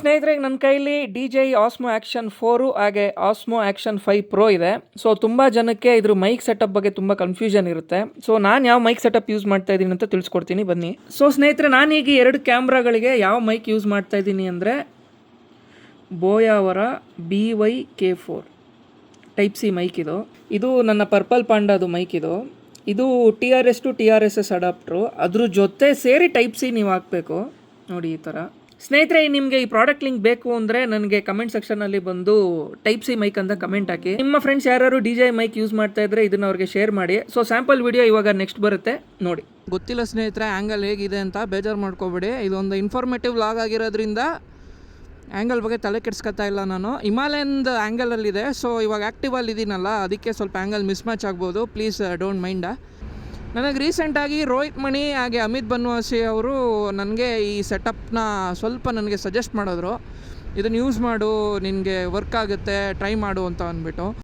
ಸ್ನೇಹಿತರೆ, ನನ್ನ ಕೈಲಿ DJI Osmo Action 4 ಹಾಗೆ Osmo Action 5 Pro ಇದೆ. ಸೊ ತುಂಬ ಜನಕ್ಕೆ ಇದ್ರ ಮೈಕ್ ಸೆಟಪ್ ಬಗ್ಗೆ ತುಂಬ ಕನ್ಫ್ಯೂಷನ್ ಇರುತ್ತೆ. ಸೊ ನಾನು ಯಾವ ಮೈಕ್ ಸೆಟಪ್ ಯೂಸ್ ಮಾಡ್ತಾ ಇದ್ದೀನಿ ಅಂತ ತಿಳಿಸ್ಕೊಡ್ತೀನಿ, ಬನ್ನಿ. ಸೊ ಸ್ನೇಹಿತರೆ, ನಾನೀಗ ಎರಡು ಕ್ಯಾಮ್ರಾಗಳಿಗೆ ಯಾವ ಮೈಕ್ ಯೂಸ್ ಮಾಡ್ತಾ ಇದ್ದೀನಿ ಅಂದರೆ ಬೋಯಾ ಅವರ BY-K4 ಟೈಪ್ ಸಿ ಮೈಕ್ ಇದು ನನ್ನ ಪರ್ಪಲ್ ಪಾಂಡಾದು ಮೈಕ್ ಇದು TRS ಟು TRSS ಅಡಾಪ್ಟ್ರು. ಅದ್ರ ಜೊತೆ ಸೇರಿ ಟೈಪ್ ಸಿ ನೀವು ಹಾಕಬೇಕು ನೋಡಿ, ಈ ಥರ. ಸ್ನೇಹಿತರೆ, ನಿಮಗೆ ಈ ಪ್ರಾಡಕ್ಟ್ ಲಿಂಕ್ ಬೇಕು ಅಂದರೆ ನನಗೆ ಕಮೆಂಟ್ ಸೆಕ್ಷನಲ್ಲಿ ಬಂದು ಟೈಪ್ ಸಿ ಮೈಕ್ ಅಂತ ಕಮೆಂಟ್ ಹಾಕಿ. ನಿಮ್ಮ ಫ್ರೆಂಡ್ಸ್ ಯಾರು DJI ಮೈಕ್ ಯೂಸ್ ಮಾಡ್ತಾ ಇದ್ರೆ ಇದನ್ನು ಅವ್ರಿಗೆ ಶೇರ್ ಮಾಡಿ. ಸೊ ಸ್ಯಾಂಪಲ್ ವಿಡಿಯೋ ಇವಾಗ ನೆಕ್ಸ್ಟ್ ಬರುತ್ತೆ, ನೋಡಿ. ಗೊತ್ತಿಲ್ಲ ಸ್ನೇಹಿತರೆ, ಆ್ಯಂಗಲ್ ಹೇಗಿದೆ ಅಂತ ಬೇಜಾರು ಮಾಡ್ಕೋಬೇಡಿ. ಇದೊಂದು ಇನ್ಫಾರ್ಮೇಟಿವ್ ಲಾಗ್ ಆಗಿರೋದ್ರಿಂದ ಆ್ಯಂಗಲ್ ಬಗ್ಗೆ ತಲೆ ಕೆಡ್ಸ್ಕೊತಾ ಇಲ್ಲ ನಾನು. ಹಿಮಾಲಯನ್ದು ಆ್ಯಂಗಲಲ್ಲಿದೆ, ಸೊ ಇವಾಗ ಆ್ಯಕ್ಟಿವಲ್ಲಿ ಇದ್ದೀನಲ್ಲ, ಅದಕ್ಕೆ ಸ್ವಲ್ಪ ಆ್ಯಂಗಲ್ ಮಿಸ್ ಮ್ಯಾಚ್ ಆಗ್ಬೋದು. Please don't mind. ನನಗೆ ರೀಸೆಂಟಾಗಿ ರೋಹಿತ್ ಮಣಿ ಹಾಗೆ ಅಮಿತ್ ಬನ್ವಾಸಿ ಅವರು ನನಗೆ ಈ ಸೆಟಪ್ನ ಸ್ವಲ್ಪ ನನಗೆ ಸಜೆಸ್ಟ್ ಮಾಡಿದ್ರು. ಇದನ್ನು ಯೂಸ್ ಮಾಡು, ನಿನಗೆ ವರ್ಕ್ ಆಗುತ್ತೆ, ಟ್ರೈ ಮಾಡು ಅಂತ ಅಂದ್ಬಿಟ್ಟು.